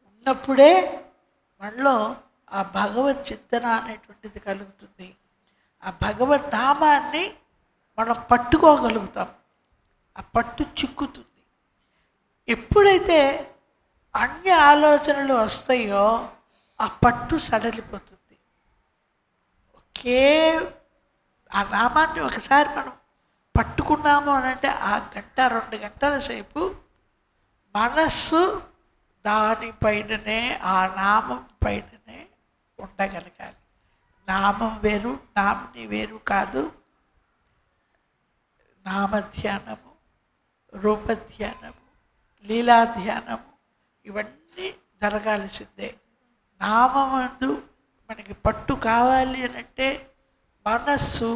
S1: ఉన్నప్పుడే మనలో ఆ భగవత్ చింతన అనేటువంటిది కలుగుతుంది. ఆ భగవత్ నామాన్ని మనం పట్టుకోగలుగుతాం. ఆ పట్టు చిక్కుతుంది. ఎప్పుడైతే అన్య ఆలోచనలు వస్తాయో ఆ పట్టు సడలిపోతుంది. ఒకే ఆ నామాన్ని ఒకసారి మనం పట్టుకున్నాము అని అంటే ఆ గంట 2 గంటల సేపు మనస్సు దానిపైననే, ఆ నామం పైననే ఉండగలగాలి. నామం వేరు, నామిని వేరు కాదు. నామధ్యానము, రూపధ్యానము, లీలాధ్యానము ఇవన్నీ జరగాల్సిందే. నామందు మనకి పట్టు కావాలి అని అంటే మనస్సు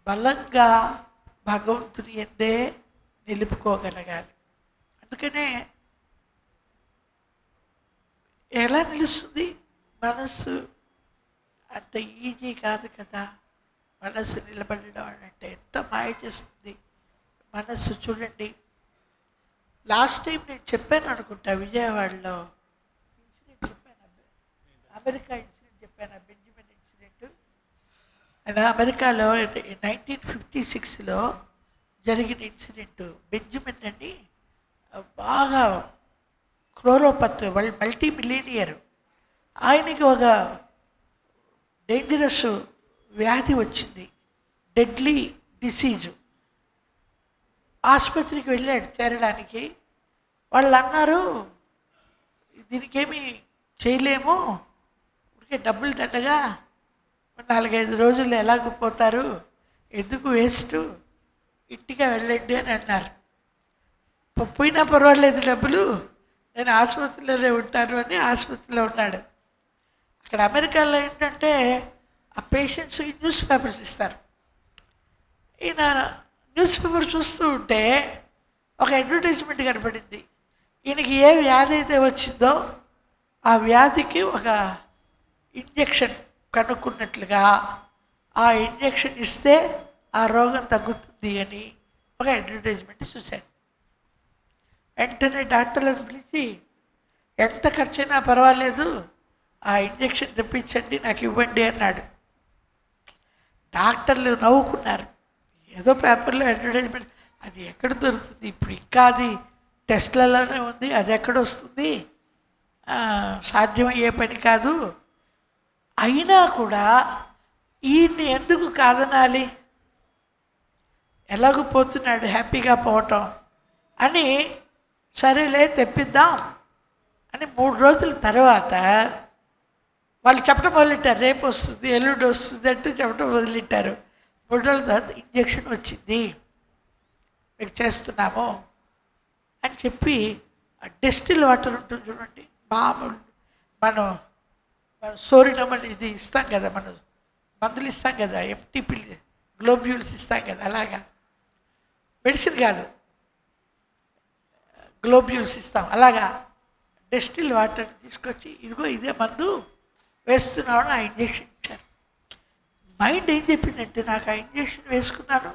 S1: బలంగా భగవంతుని యందే నిలుపుకోగలగాలి. అందుకనే ఎలా నిలుస్తుంది మనస్సు? అంత ఈజీ కాదు కదా మనస్సు నిలబడడం అంటే. ఎంత మాయ చేస్తుంది మనస్సు. చూడండి, లాస్ట్ టైం నేను చెప్పాను అనుకుంటా, విజయవాడలో ఇన్సిడెంట్ చెప్పాను, అమెరికా ఇన్సిడెంట్ చెప్పాను, బెంజమిన్ ఇన్సిడెంట్. అండ్ అమెరికాలో 1956లో జరిగిన ఇన్సిడెంట్. బెంజమిన్ అని బాగా క్రోరోపతి, మల్టీ మిలీనియర్. ఆయనకి ఒక డేంజరస్ వ్యాధి వచ్చింది, డెడ్లీ డిసీజు. ఆసుపత్రికి వెళ్ళాడు చేరడానికి. వాళ్ళు అన్నారు, దీనికేమీ చేయలేము, ఊరికే డబ్బులు దండగా 4-5 రోజులు ఎలాగో పోతారు, ఎందుకు వేస్ట్, ఇంటిగా వెళ్ళండి అని అన్నారు. పోయినా పర్వాలేదు డబ్బులు, నేను ఆసుపత్రిలోనే ఉంటాను అని ఆసుపత్రిలో ఉన్నాడు. అక్కడ అమెరికాలో ఏంటంటే ఆ పేషెంట్స్కి న్యూస్ పేపర్స్ ఇస్తారు. ఈయన న్యూస్ పేపర్ చూస్తూ ఉంటే ఒక అడ్వర్టైజ్మెంట్ కనపడింది. ఈయనకి ఏ వ్యాధి అయితే వచ్చిందో ఆ వ్యాధికి ఒక ఇంజెక్షన్ కనుక్కున్నట్లుగా, ఆ ఇంజెక్షన్ ఇస్తే ఆ రోగం తగ్గుతుంది అని ఒక అడ్వర్టైజ్మెంట్ చూశాడు. వెంటనే డాక్టర్లను పిలిచి, ఎంత ఖర్చైనా పర్వాలేదు, ఆ ఇంజెక్షన్ తెప్పించండి, నాకు ఇవ్వండి అన్నాడు. డాక్టర్లు నవ్వుకున్నారు. ఏదో పేపర్లో అడ్వర్టైజ్మెంట్, అది ఎక్కడ దొరుకుతుంది ఇప్పుడు, ఇంకా అది టెస్ట్లలోనే ఉంది, అది ఎక్కడొస్తుంది, సాధ్యమయ్యే పని కాదు. అయినా కూడా ఈయన్ని ఎందుకు కాదనాలి, ఎలాగూ పోతున్నాడు, హ్యాపీగా పోవటం అని సరేలే తెప్పిద్దాం అని 3 రోజుల తర్వాత వాళ్ళు చెప్పడం మొదలెట్టారు. రేపు వస్తుంది, ఎల్లుండి వస్తుంది అంటూ చెప్పడం మొదలెట్టారు. 3 రోజుల తర్వాత ఇంజెక్షన్ వచ్చింది, మీకు చేస్తున్నాము అని చెప్పి డెస్టిల్ వాటర్ ఉంటుంది చూడండి, మామూలు మనం సోరినమని ఇది ఇస్తాం కదా, మనం మందులు ఇస్తాం కదా, ఎంటీపీ గ్లోబ్యూల్స్ ఇస్తాం కదా, అలాగా మెడిసిన్ కాదు, గ్లోబ్యూల్స్ ఇస్తాం, అలాగా డెస్టిల్ వాటర్ తీసుకొచ్చి ఇదిగో ఇదే మందు వేస్తున్నామని ఆ ఇంజెక్షన్ ఇచ్చారు. మైండ్ ఏం చెప్పిందంటే, నాకు ఆ ఇంజెక్షన్ వేసుకున్నాను,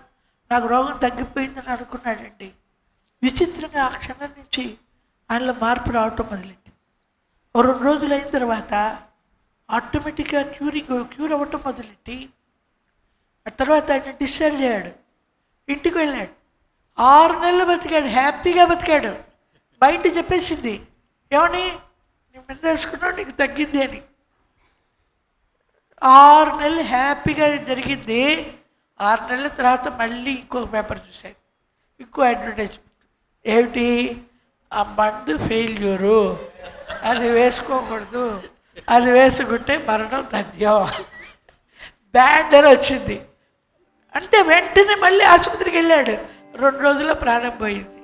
S1: నాకు రోగం తగ్గిపోయిందని అనుకున్నాడండి. విచిత్రంగా ఆ క్షణం నుంచి ఆయనలో మార్పు రావటం మొదలెట్టింది. ఓ 2 రోజులు అయిన తర్వాత ఆటోమేటిక్గా క్యూర్ అవ్వటం మొదలెట్టి ఆ తర్వాత ఆయన డిశ్చార్జ్ అయ్యాడు, ఇంటికి వెళ్ళాడు. 6 నెలలు బతికాడు, హ్యాపీగా బతికాడు. మైండ్ చెప్పేసింది ఏమని, నీ మీద వేసుకున్నావు నీకు తగ్గింది అని. 6 నెలలు హ్యాపీగా జరిగింది. 6 నెలల తర్వాత మళ్ళీ ఇంకొక పేపర్ చూశాడు, ఇంకో అడ్వర్టైజ్మెంట్. ఏమిటి, ఆ మందు ఫెయిల్యూరు, అది వేసుకోకూడదు, అది వేసుకుంటే మరణం తథ్యం, బ్యాడ్ అని వచ్చింది. అంటే వెంటనే మళ్ళీ ఆసుపత్రికి వెళ్ళాడు. 2 రోజుల్లో ప్రాణం పోయింది.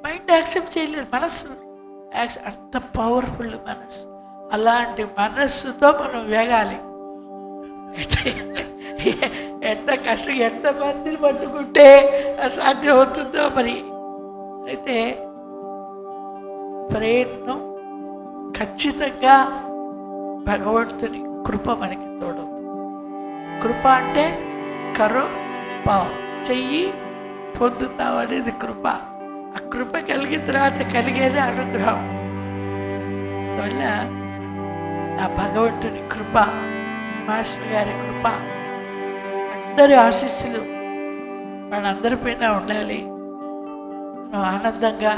S1: మైండ్ యాక్సెప్ట్ చేయలేదు, మనస్సు అంత పవర్ఫుల్ మనస్సు. అలాంటి మనస్సుతో మనం వేగాలి. ఎంత కష్టం, ఎంతమందిని పట్టుకుంటే అసాధ్యం అవుతుందో మరి. అయితే ప్రయత్నం ఖచ్చితంగా భగవంతుని కృప మనకి తోడవుతుంది. కృప అంటే కరో పావు, చెయ్యి పొందుతావు అనేది కృప. ఆ కృప కలిగిన తర్వాత కలిగేది అనుగ్రహం. అందువల్ల ఆ భగవంతుని కృప, మాస్టర్ గారి కృప, అందరి ఆశీస్సులు మనందరిపైన ఉండాలి. మనం ఆనందంగా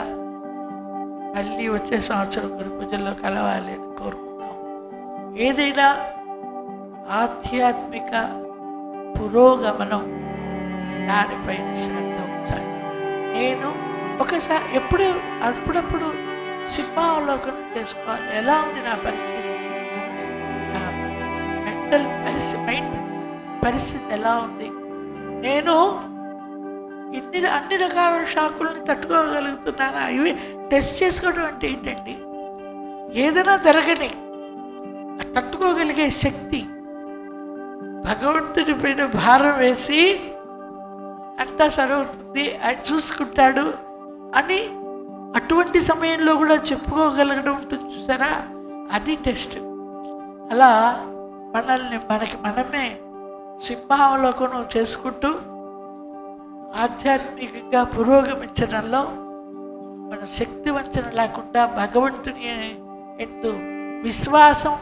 S1: మళ్ళీ వచ్చే సంవత్సరం గురు పూజల్లో కలవాలి అని కోరుకుంటాం. ఏదైనా ఆధ్యాత్మిక పురోగమనం దానిపైన శ్రద్ధ ఉంచాలి. నేను ఒకసారి అప్పుడప్పుడు సింహావలోకనం చేసుకోవాలి. ఎలా ఉంది నా పరిస్థితి, నా మెంటల్ మైండ్ పరిస్థితి ఎలా ఉంది, నేను అన్ని రకాల షాకుల్ని తట్టుకోగలుగుతున్నానా? ఇవి టెస్ట్ చేసుకోవడం అంటే ఏంటండి, ఏదైనా జరగని తట్టుకోగలిగే శక్తి, భగవంతుడి పైన భారం వేసి అంతా సరవుతుంది, ఆయన చూసుకుంటాడు అని అటువంటి సమయంలో కూడా చెప్పుకోగలగడం ఉంటుంది చూసారా, అది టెస్ట్. అలా మనకి మనమే సింహావలోకనం చేసుకుంటూ ఆధ్యాత్మికంగా పురోగమించడంలో మన శక్తి వంచన లేకుండా భగవంతుని ఎందు విశ్వాసం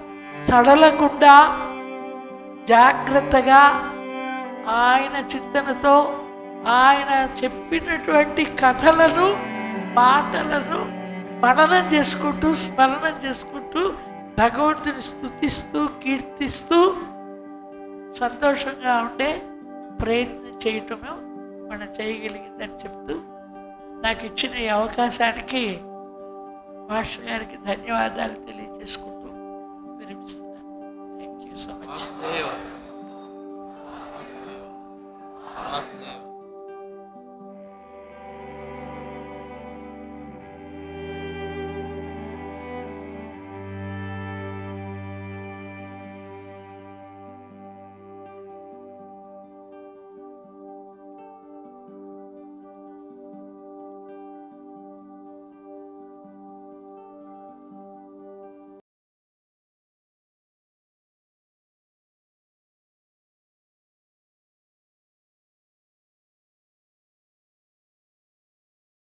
S1: సడలకుండా జాగ్రత్తగా ఆయన చింతనతో ఆయన చెప్పినటువంటి కథలను మాటలను మననం చేసుకుంటూ స్మరణం చేసుకుంటూ భగవంతుని స్తుతిస్తూ కీర్తిస్తూ సంతోషంగా ఉండే ప్రయత్నం చేయటమే మనం చేయగలిగిందని చెప్తూ నాకు ఇచ్చిన ఈ అవకాశానికి మాస్టర్ గారికి ధన్యవాదాలు తెలియజేసుకుంటూ విరమిస్తున్నాను. Thank you so much.